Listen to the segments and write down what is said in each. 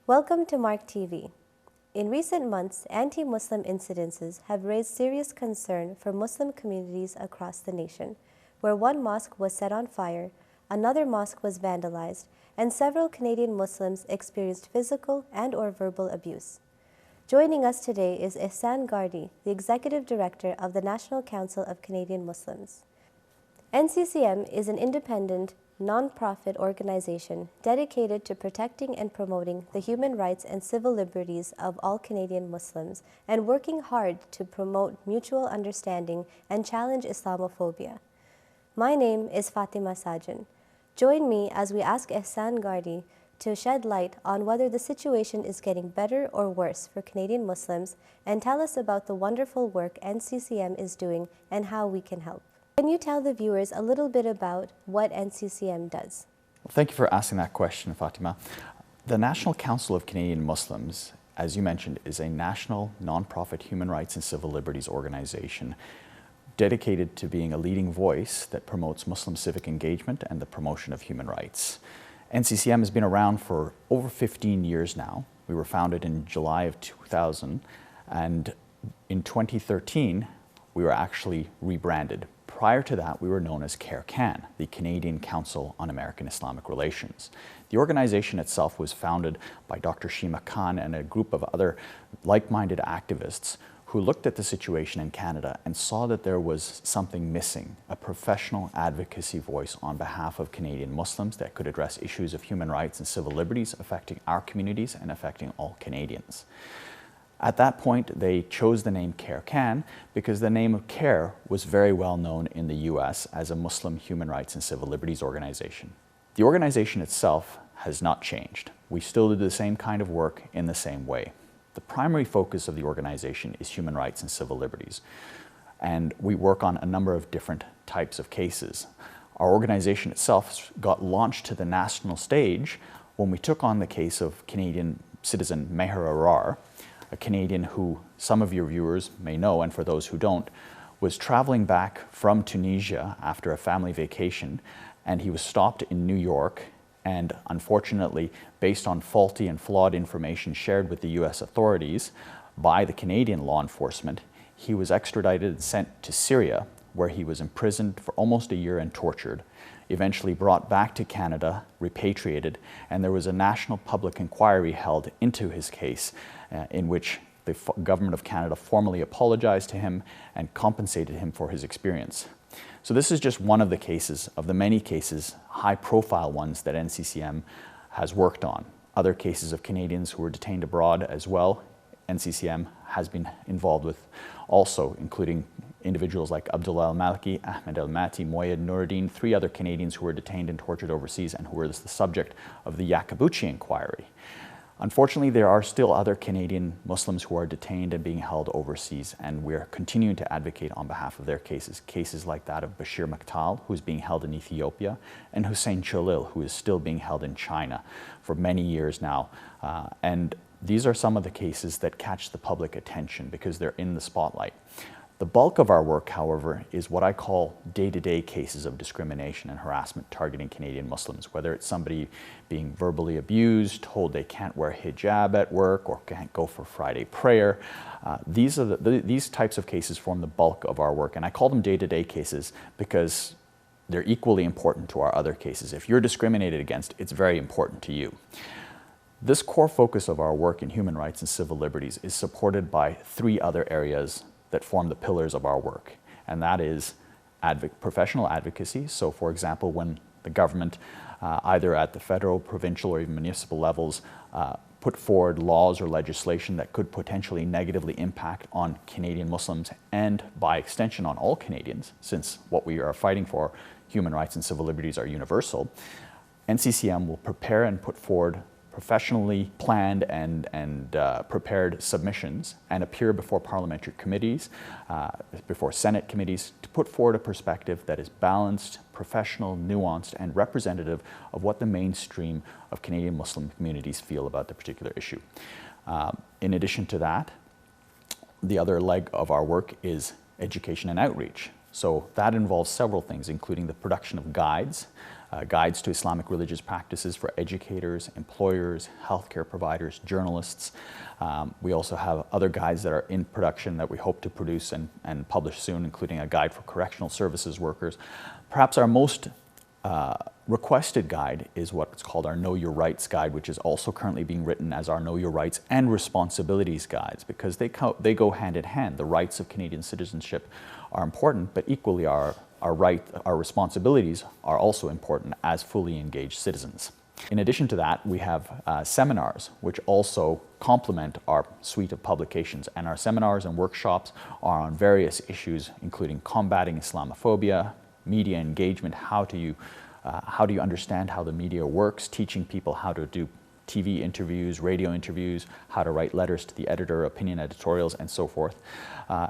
Welcome to MARC TV. In recent months, anti-Muslim incidences have raised serious concern for Muslim communities across the nation, where one mosque was set on fire, another mosque was vandalized, and several Canadian Muslims experienced physical and/or verbal abuse. Joining us today is Ihsaan, the Executive Director of the National Council of Canadian Muslims. NCCM is an independent, non-profit organization dedicated to protecting and promoting the human rights and civil liberties of all Canadian Muslims and working hard to promote mutual understanding and challenge Islamophobia. My name is Fatima Sajan. Join me as we ask Ihsaan to shed light on whether the situation is getting better or worse for Canadian Muslims and tell us about the wonderful work NCCM is doing and how we can help. Can you tell the viewers a little bit about what NCCM does? Well, thank you for asking that question, Fatima. The National Council of Canadian Muslims, as you mentioned, is a national non-profit human rights and civil liberties organization dedicated to being a leading voice that promotes Muslim civic engagement and the promotion of human rights. NCCM has been around for over 15 years now. We were founded in July of 2000, and in 2013, we were actually rebranded. Prior to that, we were known as CARE-CAN, the Canadian Council on American Islamic Relations. The organization itself was founded by Dr. Shima Khan and a group of other like-minded activists who looked at the situation in Canada and saw that there was something missing, a professional advocacy voice on behalf of Canadian Muslims that could address issues of human rights and civil liberties affecting our communities and affecting all Canadians. At that point, they chose the name CARE-CAN because the name of CARE was very well known in the US as a Muslim human rights and civil liberties organization. The organization itself has not changed. We still do the same kind of work in the same way. The primary focus of the organization is human rights and civil liberties, and we work on a number of different types of cases. Our organization itself got launched to the national stage when we took on the case of Canadian citizen Meher Arar, a Canadian who some of your viewers may know, and for those who don't, was traveling back from Tunisia after a family vacation, and he was stopped in New York, and unfortunately, based on faulty and flawed information shared with the US authorities by the Canadian law enforcement, he was extradited and sent to Syria, where he was imprisoned for almost a year and tortured, eventually brought back to Canada, repatriated, and there was a national public inquiry held into his case in which the government of Canada formally apologized to him and compensated him for his experience. So this is just one of the cases, of the many cases, high-profile ones that NCCM has worked on. Other cases of Canadians who were detained abroad as well, NCCM has been involved with also, including individuals like Abdullah al-Maliki, Ahmed al-Mati, Moyed Nuruddin, 3 other Canadians who were detained and tortured overseas and who were the subject of the Yakabuchi inquiry. Unfortunately, there are still other Canadian Muslims who are detained and being held overseas, and we're continuing to advocate on behalf of their cases. Cases like that of Bashir Maktal, who's being held in Ethiopia, and Hussein Chalil, who is still being held in China for many years now. And these are some of the cases that catch the public attention because they're in the spotlight. The bulk of our work, however, is what I call day-to-day cases of discrimination and harassment targeting Canadian Muslims, whether it's somebody being verbally abused, told they can't wear hijab at work or can't go for Friday prayer. These types of cases form the bulk of our work, and I call them day-to-day cases because they're equally important to our other cases. If you're discriminated against, it's very important to you. This core focus of our work in human rights and civil liberties is supported by 3 other areas that form the pillars of our work, and that is professional advocacy. So for example, when the government, either at the federal, provincial, or even municipal levels, put forward laws or legislation that could potentially negatively impact on Canadian Muslims and by extension on all Canadians, since what we are fighting for, human rights and civil liberties, are universal, NCCM will prepare and put forward professionally planned and prepared submissions and appear before parliamentary committees, before Senate committees, to put forward a perspective that is balanced, professional, nuanced, and representative of what the mainstream of Canadian Muslim communities feel about the particular issue. In addition to that, the other leg of our work is education and outreach. So that involves several things, including the production of guides, guides to Islamic religious practices for educators, employers, healthcare providers, journalists. We also have other guides that are in production that we hope to produce and publish soon, including a guide for correctional services workers. Perhaps our most requested guide is what's called our Know Your Rights guide, which is also currently being written as our Know Your Rights and Responsibilities guides, because they go hand in hand. The rights of Canadian citizenship are important, but equally our responsibilities are also important as fully engaged citizens. In addition to that, we have seminars, which also complement our suite of publications. And our seminars and workshops are on various issues, including combating Islamophobia, media engagement, how do you understand how the media works, teaching people how to do TV interviews, radio interviews, how to write letters to the editor, opinion editorials, and so forth.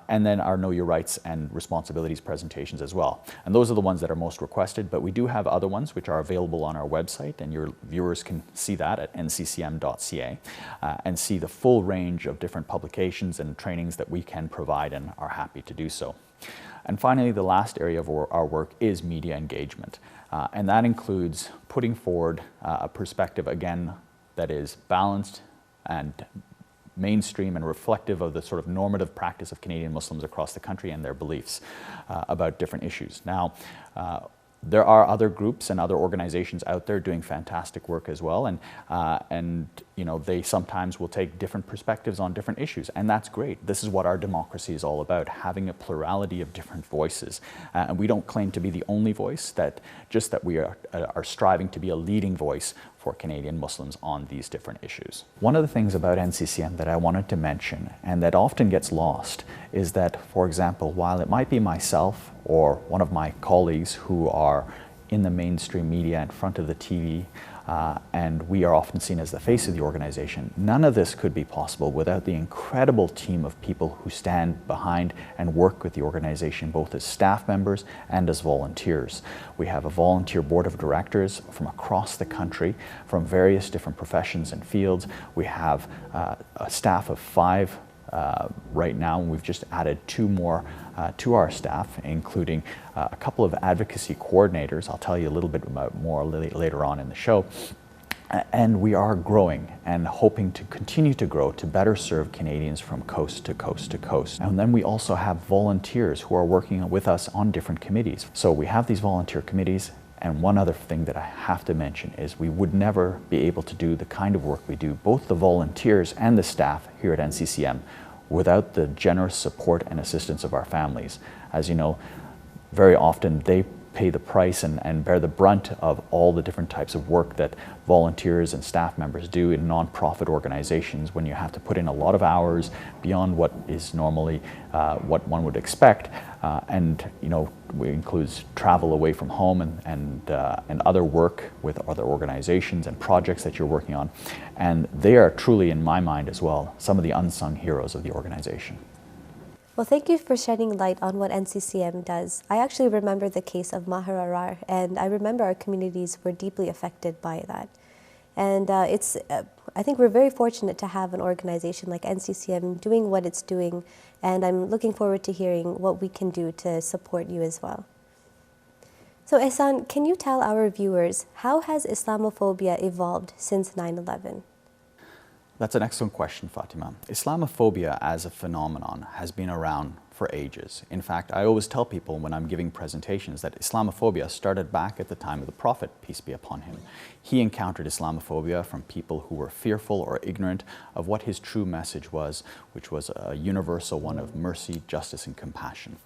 And then our Know Your Rights and Responsibilities presentations as well. And those are the ones that are most requested, but we do have other ones which are available on our website, and your viewers can see that at nccm.ca and see the full range of different publications and trainings that we can provide and are happy to do so. And finally, the last area of our work is media engagement. And that includes putting forward a perspective, again, that is balanced and mainstream and reflective of the sort of normative practice of Canadian Muslims across the country and their beliefs about different issues. Now, there are other groups and other organizations out there doing fantastic work as well, and you know, they sometimes will take different perspectives on different issues, and that's great. This is what our democracy is all about, having a plurality of different voices. And we don't claim to be the only voice, just that we are striving to be a leading voice for Canadian Muslims on these different issues. One of the things about NCCM that I wanted to mention, and that often gets lost, is that, for example, while it might be myself or one of my colleagues who are in the mainstream media in front of the TV, and we are often seen as the face of the organization, none of this could be possible without the incredible team of people who stand behind and work with the organization, both as staff members and as volunteers. We have a volunteer board of directors from across the country, from various different professions and fields. We have a staff of 5 right now, and we've just added 2 more to our staff, including a couple of advocacy coordinators. I'll tell you a little bit more later on in the show. And we are growing and hoping to continue to grow to better serve Canadians from coast to coast to coast. And then we also have volunteers who are working with us on different committees. So we have these volunteer committees. And one other thing that I have to mention is we would never be able to do the kind of work we do, both the volunteers and the staff here at NCCM, without the generous support and assistance of our families. As you know, very often they pay the price and bear the brunt of all the different types of work that volunteers and staff members do in non-profit organizations, when you have to put in a lot of hours beyond what is normally what one would expect, and you know, it includes travel away from home and other work with other organizations and projects that you're working on, and they are truly, in my mind as well, some of the unsung heroes of the organization. Well, thank you for shedding light on what NCCM does. I actually remember the case of Maher Arar, and I remember our communities were deeply affected by that. And I think we're very fortunate to have an organization like NCCM doing what it's doing, and I'm looking forward to hearing what we can do to support you as well. So Ihsaan, can you tell our viewers, how has Islamophobia evolved since 9/11? That's an excellent question, Fatima. Islamophobia as a phenomenon has been around for ages. In fact, I always tell people when I'm giving presentations that Islamophobia started back at the time of the Prophet, peace be upon him. He encountered Islamophobia from people who were fearful or ignorant of what his true message was, which was a universal one of mercy, justice, and compassion.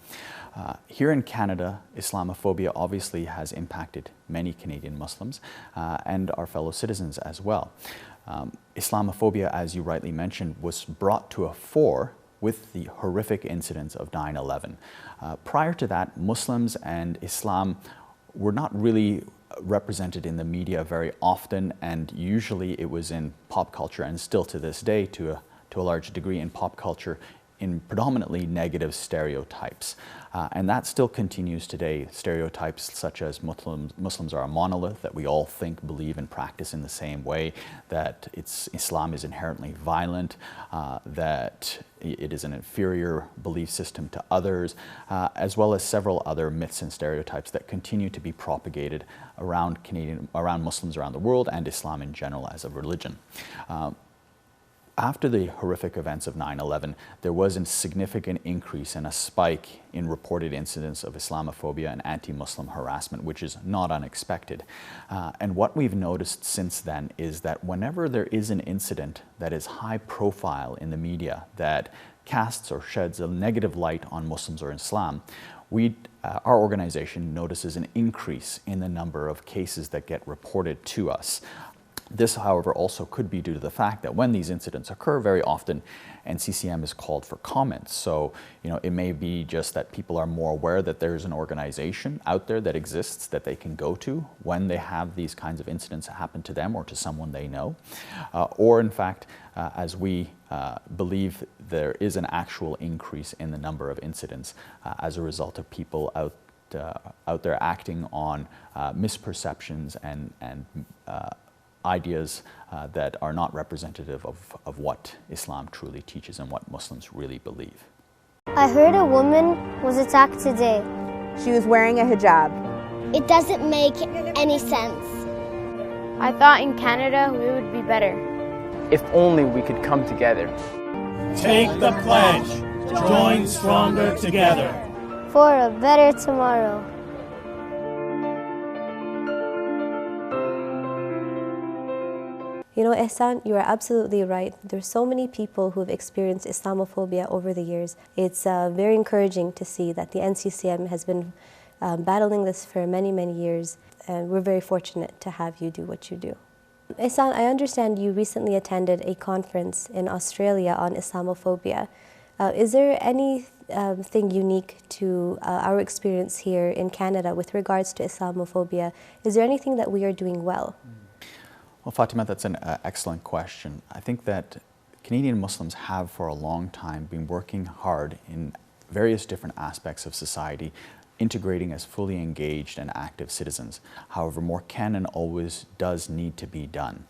Here in Canada, Islamophobia obviously has impacted many Canadian Muslims and our fellow citizens as well. Islamophobia, as you rightly mentioned, was brought to a fore with the horrific incidents of 9/11. Prior to that, Muslims and Islam were not really represented in the media very often, and usually it was in pop culture, and still to this day to a large degree in pop culture in predominantly negative stereotypes. And that still continues today. Stereotypes such as Muslims are a monolith, that we all think, believe, and practice in the same way, that Islam is inherently violent, that it is an inferior belief system to others, as well as several other myths and stereotypes that continue to be propagated around Muslims around the world and Islam in general as a religion. After the horrific events of 9/11, there was a significant increase and a spike in reported incidents of Islamophobia and anti-Muslim harassment, which is not unexpected. And what we've noticed since then is that whenever there is an incident that is high profile in the media, that casts or sheds a negative light on Muslims or Islam, our organization notices an increase in the number of cases that get reported to us. This, however, also could be due to the fact that when these incidents occur, very often NCCM is called for comments. So, it may be just that people are more aware that there's an organization out there that exists that they can go to when they have these kinds of incidents happen to them or to someone they know. Or in fact, as we believe there is an actual increase in the number of incidents as a result of people out there acting on misperceptions and ideas that are not representative of what Islam truly teaches and what Muslims really believe. I heard a woman was attacked today. She was wearing a hijab. It doesn't make any sense. I thought in Canada we would be better. If only we could come together. Take the pledge. Join stronger together. For a better tomorrow. Ihsaan, you are absolutely right. There's so many people who have experienced Islamophobia over the years. It's very encouraging to see that the NCCM has been battling this for many, many years, and we're very fortunate to have you do what you do. Ihsaan, I understand you recently attended a conference in Australia on Islamophobia. Is there anything unique to our experience here in Canada with regards to Islamophobia? Is there anything that we are doing well? Well, Fatima, that's an excellent question. I think that Canadian Muslims have for a long time been working hard in various different aspects of society, integrating as fully engaged and active citizens. However, more can and always does need to be done.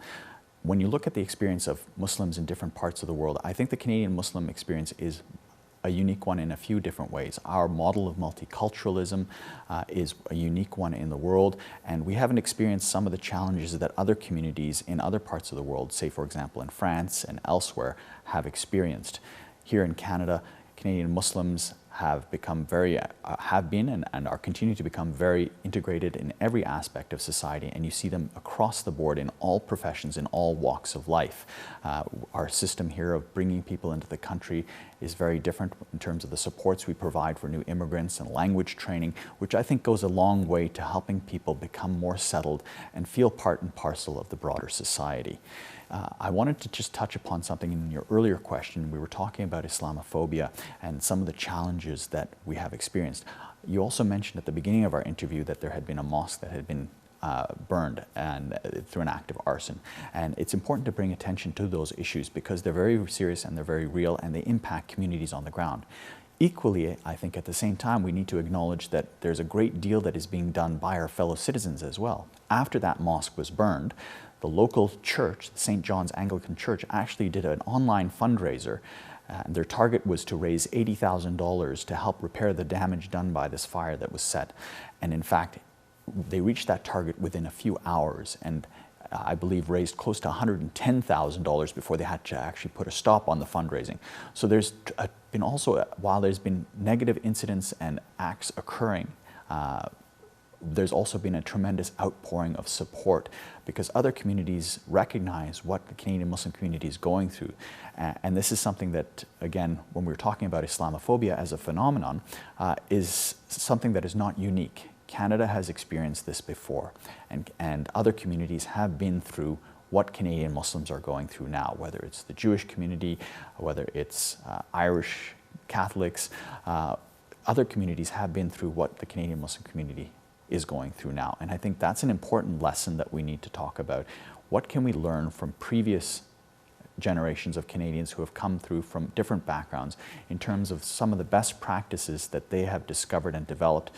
When you look at the experience of Muslims in different parts of the world, I think the Canadian Muslim experience is a unique one in a few different ways. Our model of multiculturalism is a unique one in the world, and we haven't experienced some of the challenges that other communities in other parts of the world, say for example in France and elsewhere, have experienced. Here in Canada, Canadian Muslims have been and are continuing to become very integrated in every aspect of society, and you see them across the board in all professions, in all walks of life. Our system here of bringing people into the country is very different in terms of the supports we provide for new immigrants and language training, which I think goes a long way to helping people become more settled and feel part and parcel of the broader society. I wanted to just touch upon something in your earlier question. We were talking about Islamophobia and some of the challenges that we have experienced. You also mentioned at the beginning of our interview that there had been a mosque that had been burned and through an act of arson. And it's important to bring attention to those issues because they're very serious and they're very real and they impact communities on the ground. Equally, I think at the same time, we need to acknowledge that there's a great deal that is being done by our fellow citizens as well. After that mosque was burned, the local church, St. John's Anglican Church, actually did an online fundraiser. Their target was to raise $80,000 to help repair the damage done by this fire that was set. And in fact, they reached that target within a few hours and I believe raised close to $110,000 before they had to actually put a stop on the fundraising. So there's been also, while there's been negative incidents and acts occurring, there's also been a tremendous outpouring of support because other communities recognize what the Canadian Muslim community is going through. And this is something that, again, when we're talking about Islamophobia as a phenomenon, is something that is not unique. Canada has experienced this before, and other communities have been through what Canadian Muslims are going through now, whether it's the Jewish community, whether it's Irish Catholics, other communities have been through what the Canadian Muslim community is going through now. And I think that's an important lesson that we need to talk about. What can we learn from previous generations of Canadians who have come through from different backgrounds in terms of some of the best practices that they have discovered and developed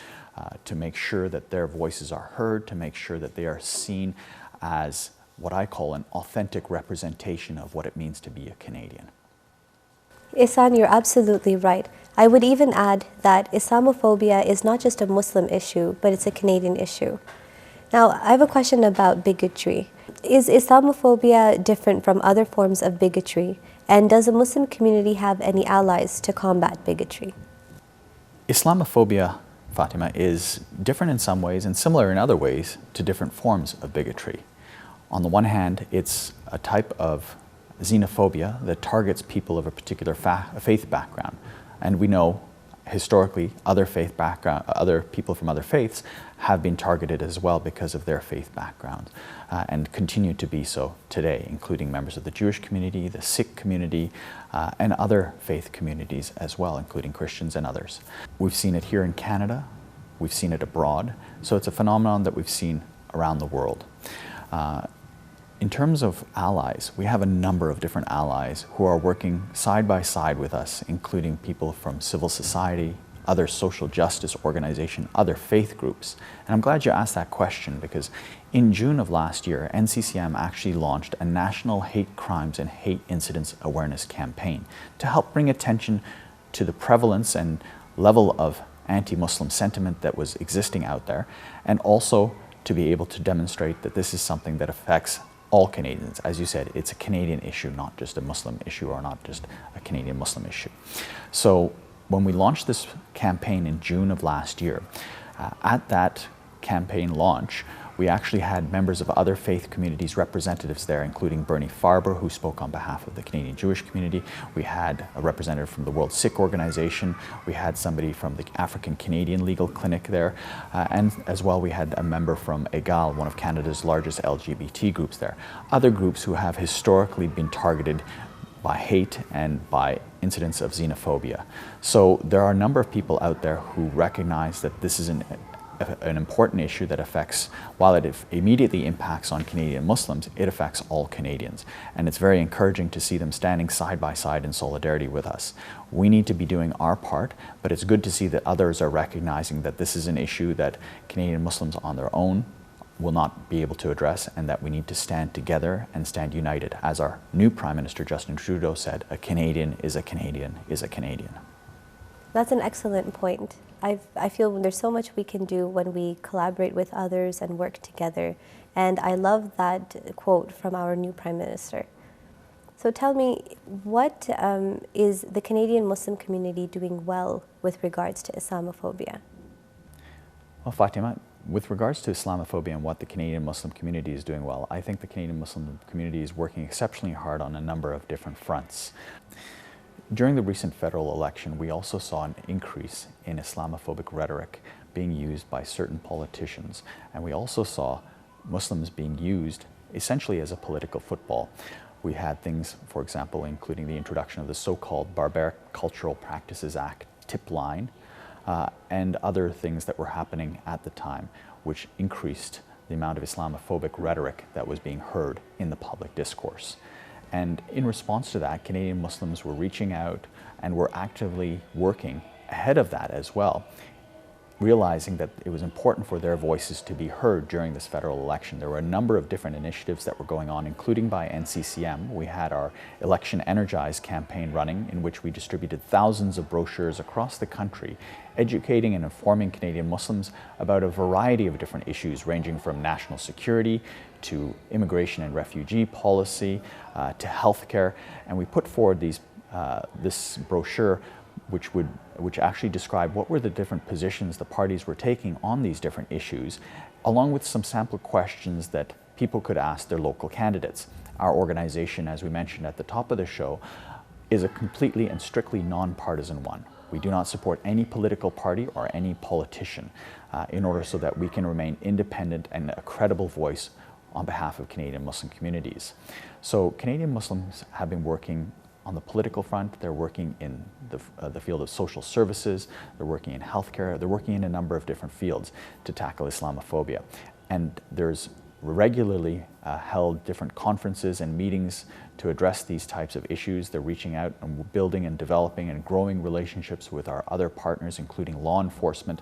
to make sure that their voices are heard, to make sure that they are seen as what I call an authentic representation of what it means to be a Canadian. Ihsaan, you're absolutely right. I would even add that Islamophobia is not just a Muslim issue, but it's a Canadian issue. Now, I have a question about bigotry. Is Islamophobia different from other forms of bigotry? And does the Muslim community have any allies to combat bigotry? Islamophobia, Fatima, is different in some ways and similar in other ways to different forms of bigotry. On the one hand, it's a type of xenophobia that targets people of a particular faith background. And we know historically other people from other faiths have been targeted as well because of their faith backgrounds and continue to be so today, including members of the Jewish community, the Sikh community, and other faith communities as well, including Christians and others. We've seen it here in Canada, we've seen it abroad, so it's a phenomenon that we've seen around the world. In terms of allies, we have a number of different allies who are working side by side with us, including people from civil society, other social justice organizations, other faith groups. And I'm glad you asked that question because in June of last year, NCCM actually launched a national hate crimes and hate incidents awareness campaign to help bring attention to the prevalence and level of anti-Muslim sentiment that was existing out there, and also to be able to demonstrate that this is something that affects all Canadians. As you said, it's a Canadian issue, not just a Muslim issue or not just a Canadian Muslim issue. So when we launched this campaign in June of last year, at that campaign launch, we actually had members of other faith communities representatives there, including Bernie Farber, who spoke on behalf of the Canadian Jewish community. We had a representative from the World Sikh Organization. We had somebody from the African Canadian Legal Clinic there. And as well, we had a member from EGAL, one of Canada's largest LGBT groups there. Other groups who have historically been targeted by hate and by incidents of xenophobia. So there are a number of people out there who recognize that this is an important issue that affects, while it immediately impacts on Canadian Muslims, it affects all Canadians. And it's very encouraging to see them standing side by side in solidarity with us. We need to be doing our part, but it's good to see that others are recognizing that this is an issue that Canadian Muslims on their own will not be able to address, and that we need to stand together and stand united. As our new Prime Minister Justin Trudeau said, a Canadian is a Canadian is a Canadian. That's an excellent point. I feel there's so much we can do when we collaborate with others and work together. And I love that quote from our new Prime Minister. So tell me, what is the Canadian Muslim community doing well with regards to Islamophobia? Well, Fatima, with regards to Islamophobia and what the Canadian Muslim community is doing well, I think the Canadian Muslim community is working exceptionally hard on a number of different fronts. During the recent federal election, we also saw an increase in Islamophobic rhetoric being used by certain politicians, and we also saw Muslims being used essentially as a political football. We had things, for example, including the introduction of the so-called Barbaric Cultural Practices Act tip line, and other things that were happening at the time, which increased the amount of Islamophobic rhetoric that was being heard in the public discourse. And in response to that, Canadian Muslims were reaching out and were actively working ahead of that as well, realizing that it was important for their voices to be heard during this federal election. There were a number of different initiatives that were going on, including by NCCM. We had our Election Energize campaign running, in which we distributed thousands of brochures across the country, educating and informing Canadian Muslims about a variety of different issues, ranging from national security to immigration and refugee policy, to healthcare. And we put forward this brochure which actually described what were the different positions the parties were taking on these different issues, along with some sample questions that people could ask their local candidates. Our organization, as we mentioned at the top of the show, is a completely and strictly non-partisan one. We do not support any political party or any politician in order so that we can remain independent and a credible voice on behalf of Canadian Muslim communities. So Canadian Muslims have been working on the political front. They're working in the field of social services, they're working in healthcare, they're working in a number of different fields to tackle Islamophobia. And there's regularly held different conferences and meetings to address these types of issues. They're reaching out and building and developing and growing relationships with our other partners, including law enforcement,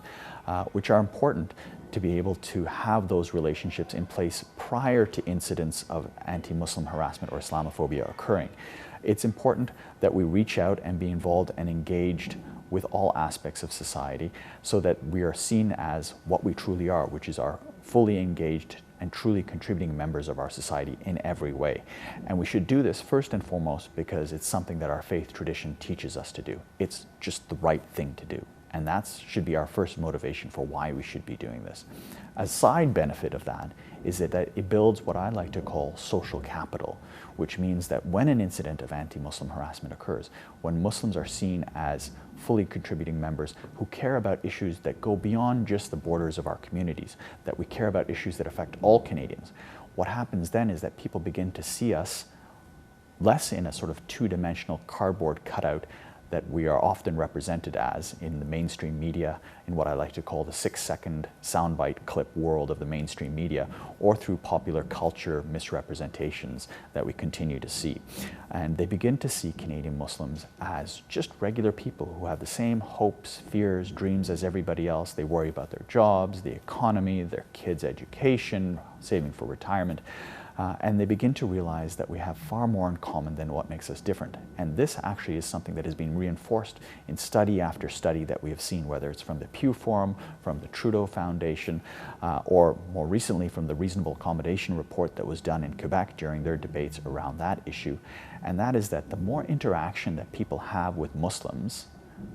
which are important to be able to have those relationships in place prior to incidents of anti-Muslim harassment or Islamophobia occurring. It's important that we reach out and be involved and engaged with all aspects of society so that we are seen as what we truly are, which is our fully engaged and truly contributing members of our society in every way. And we should do this first and foremost because it's something that our faith tradition teaches us to do. It's just the right thing to do. And that should be our first motivation for why we should be doing this. A side benefit of that is that it builds what I like to call social capital, which means that when an incident of anti-Muslim harassment occurs, when Muslims are seen as fully contributing members who care about issues that go beyond just the borders of our communities, that we care about issues that affect all Canadians, what happens then is that people begin to see us less in a sort of two-dimensional cardboard cutout that we are often represented as in the mainstream media, in what I like to call the 6-second soundbite clip world of the mainstream media, or through popular culture misrepresentations that we continue to see. And they begin to see Canadian Muslims as just regular people who have the same hopes, fears, dreams as everybody else. They worry about their jobs, the economy, their kids' education, saving for retirement. And they begin to realize that we have far more in common than what makes us different. And this actually is something that has been reinforced in study after study that we have seen, whether it's from the Pew Forum, from the Trudeau Foundation, or more recently from the Reasonable Accommodation Report that was done in Quebec during their debates around that issue. And that is that the more interaction that people have with Muslims,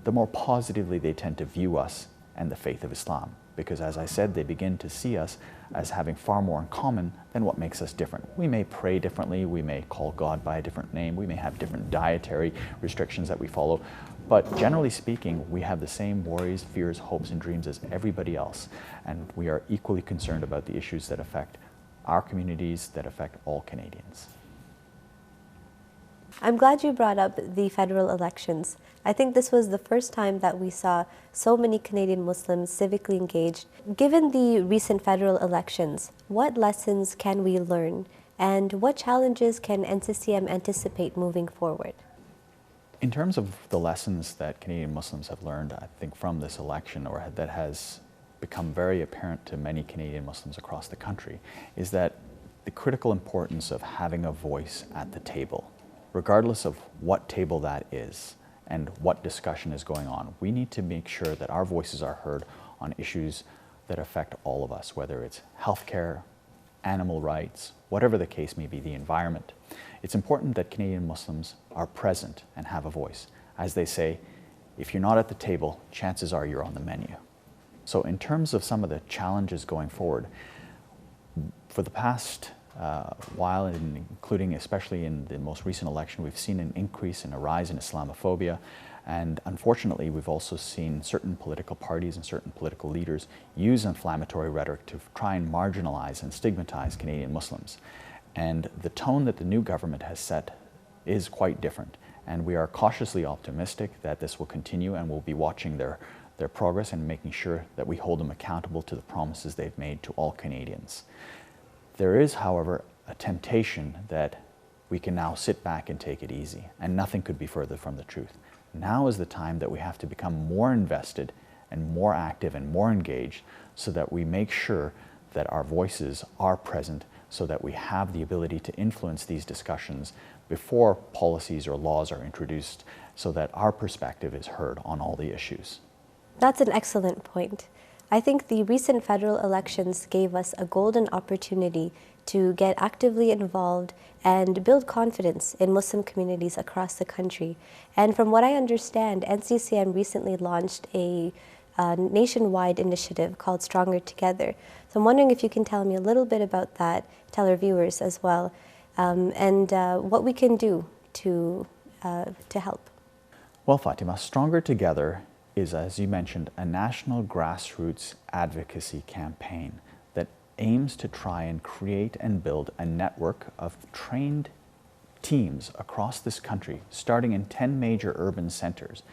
the more positively they tend to view us and the faith of Islam. Because as I said, they begin to see us as having far more in common than what makes us different. We may pray differently, we may call God by a different name, we may have different dietary restrictions that we follow, but generally speaking, we have the same worries, fears, hopes, and dreams as everybody else, and we are equally concerned about the issues that affect our communities, that affect all Canadians. I'm glad you brought up the federal elections. I think this was the first time that we saw so many Canadian Muslims civically engaged. Given the recent federal elections, what lessons can we learn and what challenges can NCCM anticipate moving forward? In terms of the lessons that Canadian Muslims have learned, I think from this election, or that has become very apparent to many Canadian Muslims across the country, is that the critical importance of having a voice at the table, regardless of what table that is and what discussion is going on. We need to make sure that our voices are heard on issues that affect all of us, whether it's healthcare, animal rights, whatever the case may be, the environment. It's important that Canadian Muslims are present and have a voice. As they say, if you're not at the table, chances are you're on the menu. So in terms of some of the challenges going forward, for the past while, including especially in the most recent election, we've seen an increase and a rise in Islamophobia. And unfortunately, we've also seen certain political parties and certain political leaders use inflammatory rhetoric to try and marginalize and stigmatize Canadian Muslims. And the tone that the new government has set is quite different. And we are cautiously optimistic that this will continue, and we'll be watching their progress and making sure that we hold them accountable to the promises they've made to all Canadians. There is, however, a temptation that we can now sit back and take it easy, and nothing could be further from the truth. Now is the time that we have to become more invested and more active and more engaged so that we make sure that our voices are present, so that we have the ability to influence these discussions before policies or laws are introduced, so that our perspective is heard on all the issues. That's an excellent point. I think the recent federal elections gave us a golden opportunity to get actively involved and build confidence in Muslim communities across the country. And from what I understand, NCCM recently launched a nationwide initiative called Stronger Together. So I'm wondering if you can tell me a little bit about that, tell our viewers as well, and what we can do to help. Well, Fatima, Stronger Together is, as you mentioned, a national grassroots advocacy campaign that aims to try and create and build a network of trained teams across this country, starting in 10 major urban centers,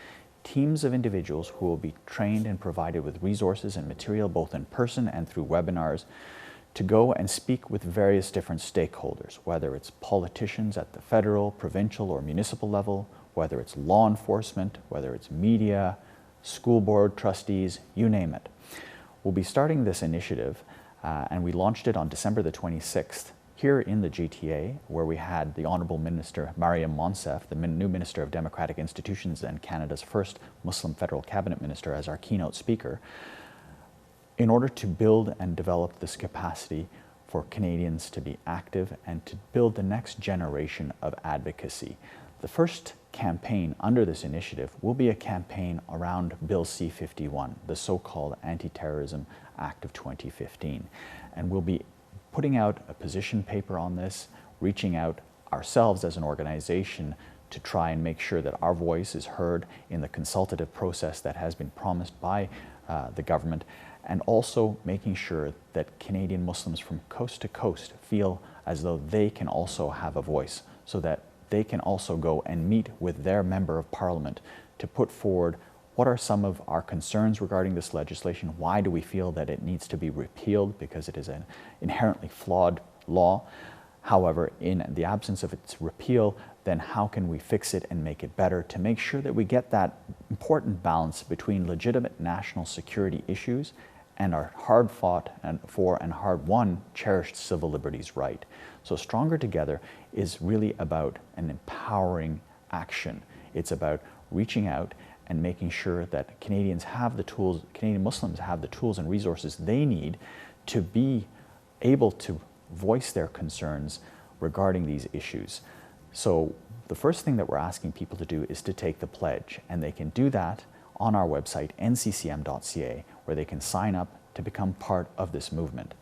teams of individuals who will be trained and provided with resources and material both in person and through webinars to go and speak with various different stakeholders, whether it's politicians at the federal, provincial, or municipal level, whether it's law enforcement, whether it's media, school board trustees, you name it. We'll be starting this initiative, and we launched it on December the 26th here in the GTA, where we had the Honourable Minister Mariam Monsef, the new Minister of Democratic Institutions and Canada's first Muslim Federal Cabinet Minister, as our keynote speaker, in order to build and develop this capacity for Canadians to be active and to build the next generation of advocacy. The first campaign under this initiative will be a campaign around Bill C-51, the so-called Anti-Terrorism Act of 2015. And we'll be putting out a position paper on this, reaching out ourselves as an organization to try and make sure that our voice is heard in the consultative process that has been promised by the government, and also making sure that Canadian Muslims from coast to coast feel as though they can also have a voice, so that they can also go and meet with their member of parliament to put forward what are some of our concerns regarding this legislation, why do we feel that it needs to be repealed because it is an inherently flawed law. However, in the absence of its repeal, then how can we fix it and make it better to make sure that we get that important balance between legitimate national security issues and our hard-fought and hard-won cherished civil liberties right. So Stronger Together is really about an empowering action. It's about reaching out and making sure that Canadians have the tools, Canadian Muslims have the tools and resources they need to be able to voice their concerns regarding these issues. So the first thing that we're asking people to do is to take the pledge, and they can do that on our website, nccm.ca, where they can sign up to become part of this movement.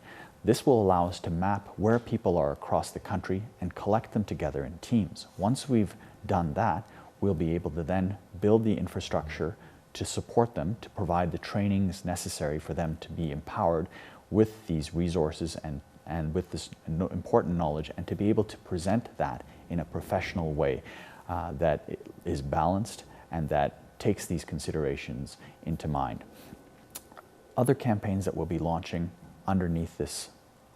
This will allow us to map where people are across the country and collect them together in teams. Once we've done that, we'll be able to then build the infrastructure to support them, to provide the trainings necessary for them to be empowered with these resources and with this important knowledge, and to be able to present that in a professional way that is balanced and that takes these considerations into mind. Other campaigns that we'll be launching underneath this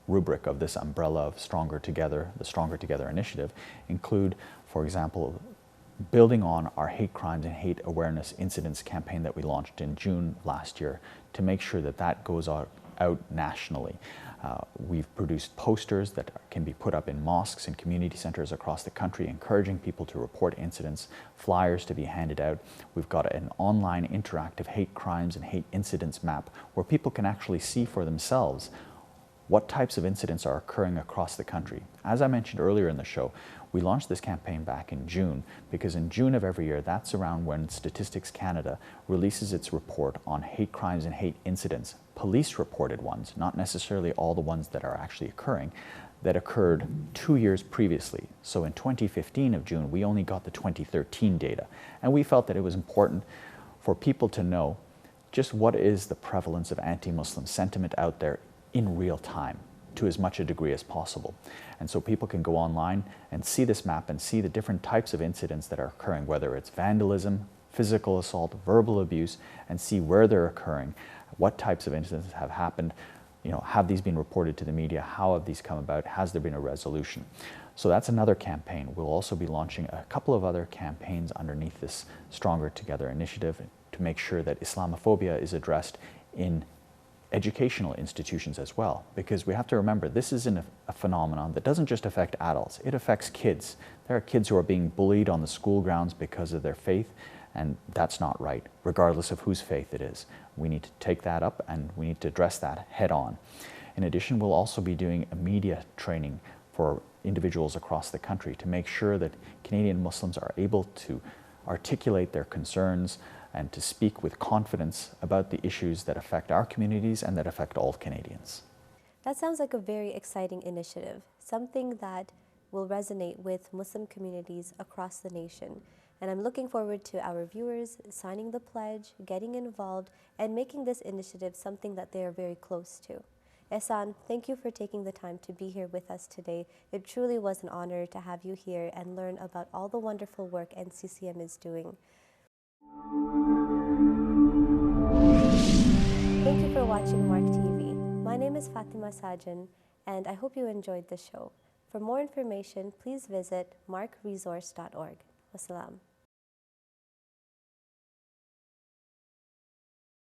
rubric of this umbrella of Stronger Together, the Stronger Together initiative, include, for example, building on our hate crimes and hate awareness incidents campaign that we launched in June last year to make sure that that goes out nationally. We've produced posters that can be put up in mosques and community centers across the country, encouraging people to report incidents, flyers to be handed out. We've got an online interactive hate crimes and hate incidents map where people can actually see for themselves what types of incidents are occurring across the country. As I mentioned earlier in the show, we launched this campaign back in June because in June of every year, that's around when Statistics Canada releases its report on hate crimes and hate incidents, police reported ones, not necessarily all the ones that are actually occurring, that occurred 2 years previously. So in 2015 of June, we only got the 2013 data. And we felt that it was important for people to know just what is the prevalence of anti-Muslim sentiment out there in real time, to as much a degree as possible. And so people can go online and see this map and see the different types of incidents that are occurring, whether it's vandalism, physical assault, verbal abuse, and see where they're occurring, what types of incidents have happened, have these been reported to the media, how have these come about, has there been a resolution? So that's another campaign. We'll also be launching a couple of other campaigns underneath this Stronger Together initiative to make sure that Islamophobia is addressed in educational institutions as well, because we have to remember this isn't a phenomenon that doesn't just affect adults, it affects kids. There are kids who are being bullied on the school grounds because of their faith, and that's not right, regardless of whose faith it is. We need to take that up and we need to address that head on. In addition, we'll also be doing a media training for individuals across the country to make sure that Canadian Muslims are able to articulate their concerns and to speak with confidence about the issues that affect our communities and that affect all Canadians. That sounds like a very exciting initiative, something that will resonate with Muslim communities across the nation. And I'm looking forward to our viewers signing the pledge, getting involved, and making this initiative something that they are very close to. Ihsaan, thank you for taking the time to be here with us today. It truly was an honor to have you here and learn about all the wonderful work NCCM is doing. Thank you for watching MARC TV. My name is Fatima Sajan, and I hope you enjoyed the show. For more information, please visit marcresource.org. Wassalam.